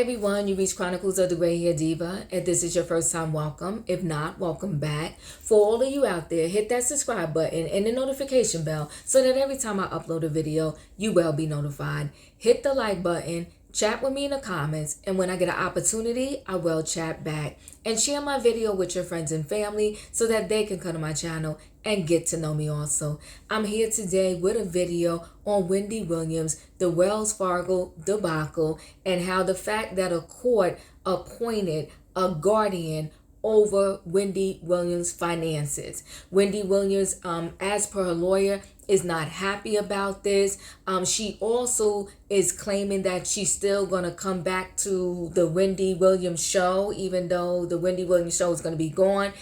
everyone, you reach Chronicles of the Gray Hair Diva. If this is your first time, welcome. If not, welcome back. For all of you out there, hit that subscribe button and the notification bell so that every time I upload a video, you will be notified. Hit the like button, chat with me in the comments, and when I get an opportunity, I will chat back. And share my video with your friends and family so that they can come to my channel and get to know me also. I'm here today with a video on Wendy Williams, the Wells Fargo debacle, and how the fact that a court appointed a guardian over Wendy Williams' finances. Wendy Williams, as per her lawyer, is not happy about this. She also is claiming that she's still going to come back to the Wendy Williams show, even though the Wendy Williams show is going to be gone.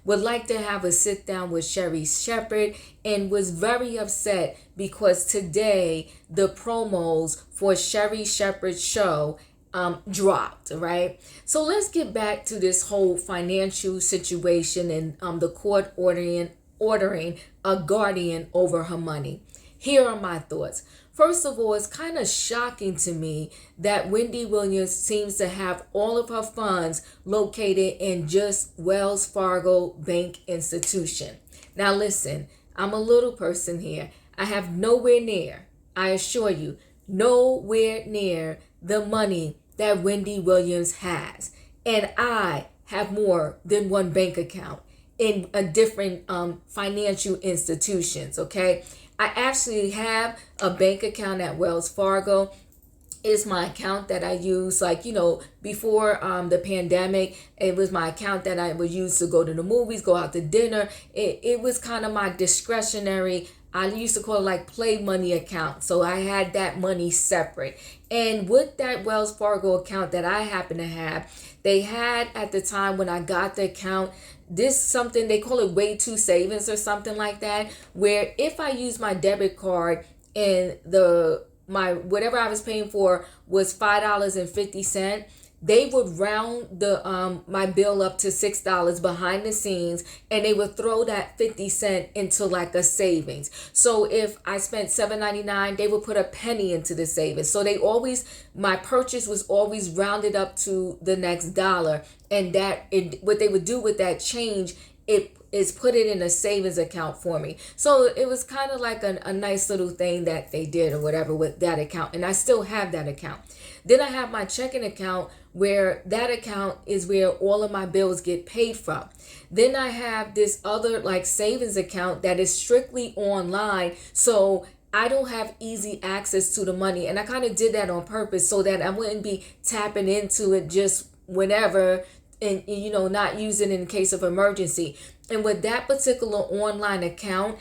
Would like to have a sit down with Sherri Shepherd, and was very upset because today the promos for Sherri Shepherd's show dropped, right? So let's get back to this whole financial situation and the court ordering a guardian over her money. Here are my thoughts. First of all, it's kind of shocking to me that Wendy Williams seems to have all of her funds located in just Wells Fargo Bank institution. Now listen, I'm a little person here. I have nowhere near, I assure you, nowhere near the money that Wendy Williams has. And I have more than one bank account in a different financial institutions, okay? I actually have a bank account at Wells Fargo. It's my account that I use, like, before the pandemic. It was my account that I would use to go to the movies, go out to dinner. It was kind of my discretionary, I used to call it like play money account. So I had that money separate. And with that Wells Fargo account that I happen to have, they had at the time when I got the account, this something, they call it way to savings or something like that, where if I use my debit card and my whatever I was paying for was $5.50, they would round the my bill up to $6 behind the scenes, and they would throw that 50 cents into like a savings. So if I spent $7.99, they would put a penny into the savings. So my purchase was always rounded up to the next dollar, and what they would do with that change, it is put it in a savings account for me. So it was kind of like a nice little thing that they did or whatever with that account. And I still have that account. Then I have my checking account, where that account is where all of my bills get paid from. Then I have this other like savings account that is strictly online. So I don't have easy access to the money. And I kind of did that on purpose so that I wouldn't be tapping into it just whenever, and not use it in case of emergency. And with that particular online account,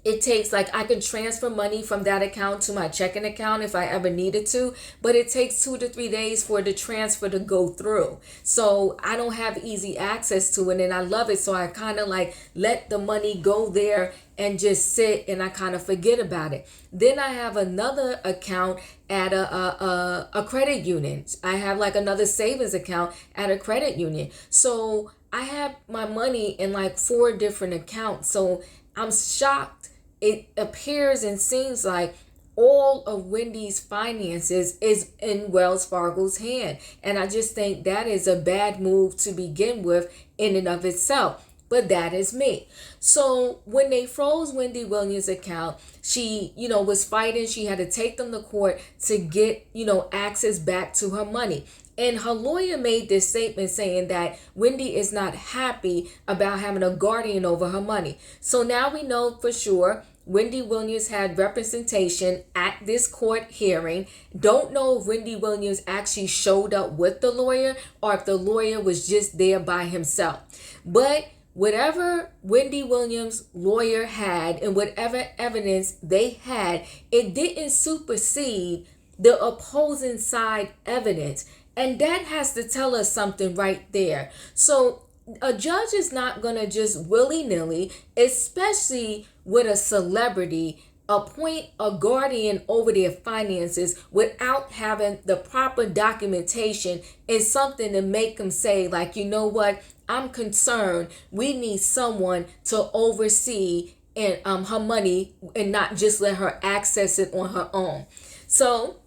it takes, like, I can transfer money from that account to my checking account if I ever needed to, but it takes 2 to 3 days for the transfer to go through. So I don't have easy access to it, and I love it. So I kind of like let the money go there and just sit, and I kind of forget about it. Then I have another account at a credit union. I have like another savings account at a credit union. So I have my money in like 4 different accounts. So I'm shocked. It appears and seems like all of Wendy's finances is in Wells Fargo's hand. And I just think that is a bad move to begin with in and of itself. But that is me. So when they froze Wendy Williams' account, she, was fighting. She had to take them to court to get, access back to her money. And her lawyer made this statement saying that Wendy is not happy about having a guardian over her money. So now we know for sure Wendy Williams had representation at this court hearing. Don't know if Wendy Williams actually showed up with the lawyer or if the lawyer was just there by himself. But whatever Wendy Williams' lawyer had and whatever evidence they had, it didn't supersede the opposing side evidence. And that has to tell us something right there. So a judge is not going to just willy-nilly, especially with a celebrity, appoint a guardian over their finances without having the proper documentation and something to make them say, like, you know what, I'm concerned. We need someone to oversee and her money and not just let her access it on her own. So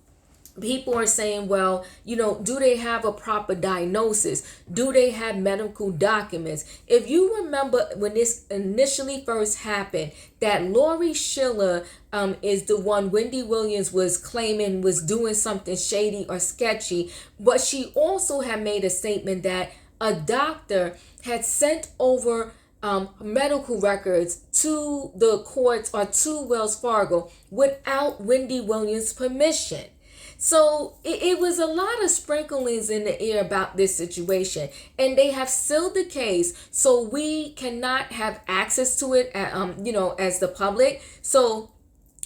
people are saying, well, do they have a proper diagnosis? Do they have medical documents? If you remember when this initially first happened, that Lori Schiller is the one Wendy Williams was claiming was doing something shady or sketchy, but she also had made a statement that a doctor had sent over medical records to the courts or to Wells Fargo without Wendy Williams' permission. So it was a lot of sprinklings in the air about this situation, and they have sealed the case so we cannot have access to it, as the public. So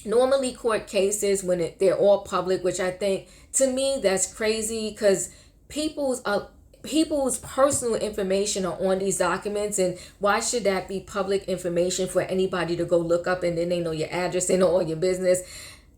normally court cases, when they're all public, which I think, to me, that's crazy, because people's personal information are on these documents, and why should that be public information for anybody to go look up, and then they know your address, they know all your business?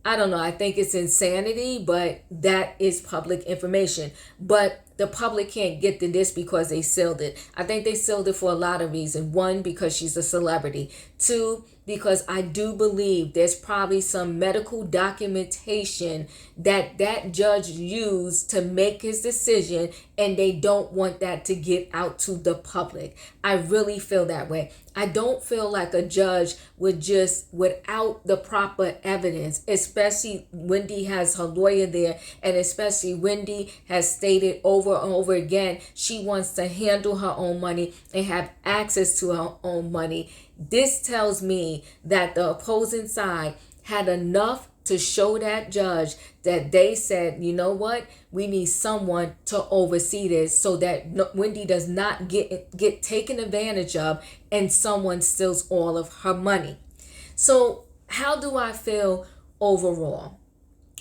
I don't know. I think it's insanity, but that is public information. But the public can't get to this because they sealed it. I think they sealed it for a lot of reasons. One, because she's a celebrity. Two, because I do believe there's probably some medical documentation that judge used to make his decision, and they don't want that to get out to the public. I really feel that way. I don't feel like a judge would just, without the proper evidence, especially Wendy has her lawyer there, and especially Wendy has stated over and over again she wants to handle her own money and have access to her own money. This tells me that the opposing side had enough to show that judge that they said, you know what, we need someone to oversee this so that Wendy does not get taken advantage of and someone steals all of her money. So how do I feel overall?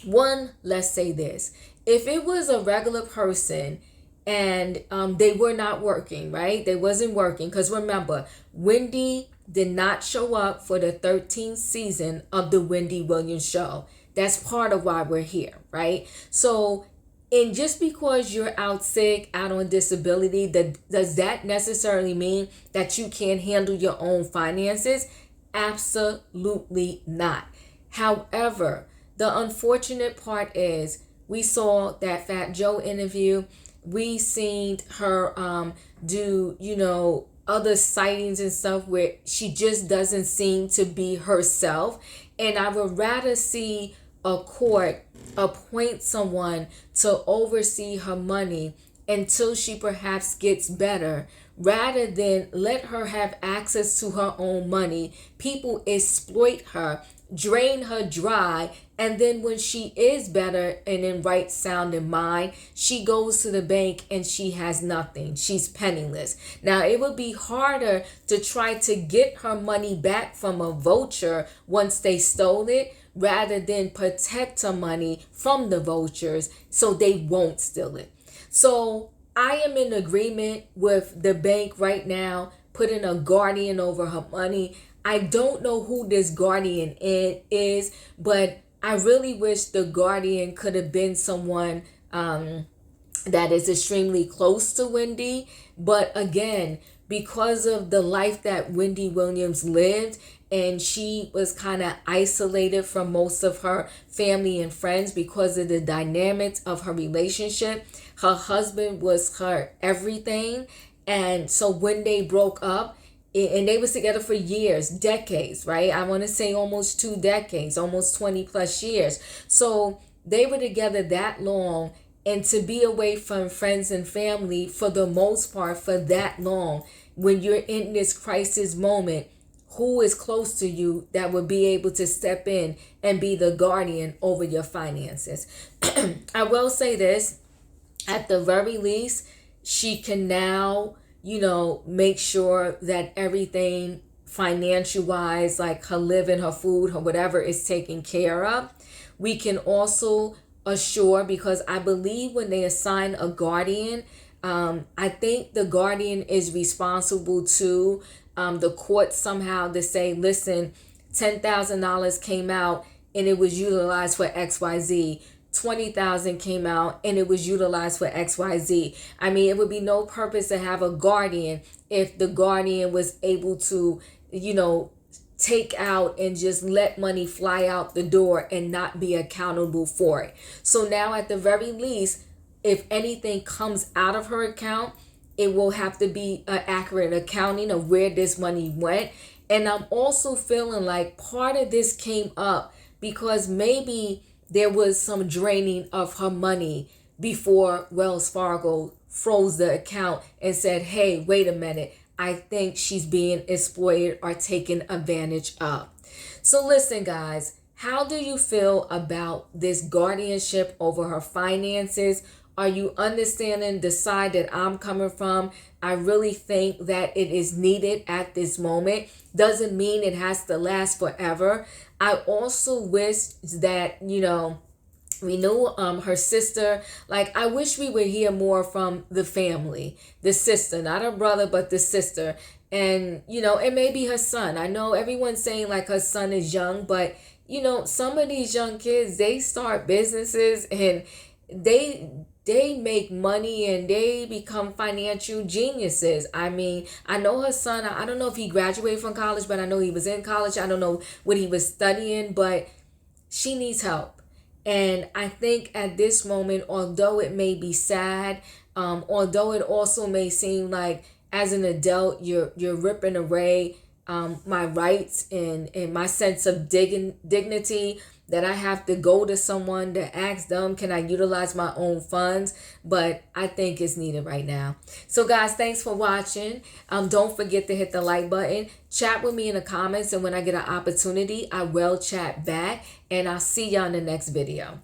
One, let's say this. If it was a regular person and they were not working, right? They wasn't working, because remember, Wendy did not show up for the 13th season of the Wendy Williams show. That's part of why we're here, right? So, and just because you're out sick, out on disability, does that necessarily mean that you can't handle your own finances? Absolutely not. However, the unfortunate part is we saw that Fat Joe interview. We seen her do, other sightings and stuff where she just doesn't seem to be herself. And I would rather see a court appoint someone to oversee her money until she perhaps gets better, rather than let her have access to her own money. People exploit her, drain her dry, and then when she is better and in right sounding mind, she goes to the bank and she has nothing. She's penniless. Now, it would be harder to try to get her money back from a vulture once they stole it, rather than protect her money from the vultures so they won't steal it. So I am in agreement with the bank right now putting a guardian over her money. I don't know who this guardian is, but I really wish the guardian could have been someone that is extremely close to Wendy. But again, because of the life that Wendy Williams lived, and she was kind of isolated from most of her family and friends because of the dynamics of her relationship. Her husband was her everything. And so when they broke up, and they was together for years, decades, right? I want to say almost 2 decades, almost 20 plus years. So they were together that long, and to be away from friends and family for the most part for that long, when you're in this crisis moment, who is close to you that would be able to step in and be the guardian over your finances? I will say this, at the very least, she can now, make sure that everything financial wise, like her living, her food, her whatever, is taken care of. We can also assure, because I believe when they assign a guardian, I think the guardian is responsible to the court somehow to say, listen, $10,000 came out and it was utilized for XYZ. 20,000 came out and it was utilized for XYZ. I mean, it would be no purpose to have a guardian if the guardian was able to, take out and just let money fly out the door and not be accountable for it. So now at the very least, if anything comes out of her account, it will have to be an accurate accounting of where this money went. And I'm also feeling like part of this came up because maybe there was some draining of her money before Wells Fargo froze the account and said, hey, wait a minute, I think she's being exploited or taken advantage of. So listen, guys, how do you feel about this guardianship over her finances? Are you understanding the side that I'm coming from? I really think that it is needed at this moment. Doesn't mean it has to last forever. I also wish that, we knew her sister. Like, I wish we would hear more from the family, the sister, not her brother, but the sister. And, it may be her son. I know everyone's saying like her son is young, but, some of these young kids, they start businesses and they make money and they become financial geniuses. I mean, I know her son, I don't know if he graduated from college, but I know he was in college. I don't know what he was studying, but she needs help. And I think at this moment, although it may be sad, although it also may seem like as an adult, you're ripping away my rights and my sense of dignity, that I have to go to someone to ask them, can I utilize my own funds? But I think it's needed right now. So guys, thanks for watching. Don't forget to hit the like button. Chat with me in the comments, and when I get an opportunity, I will chat back. And I'll see y'all in the next video.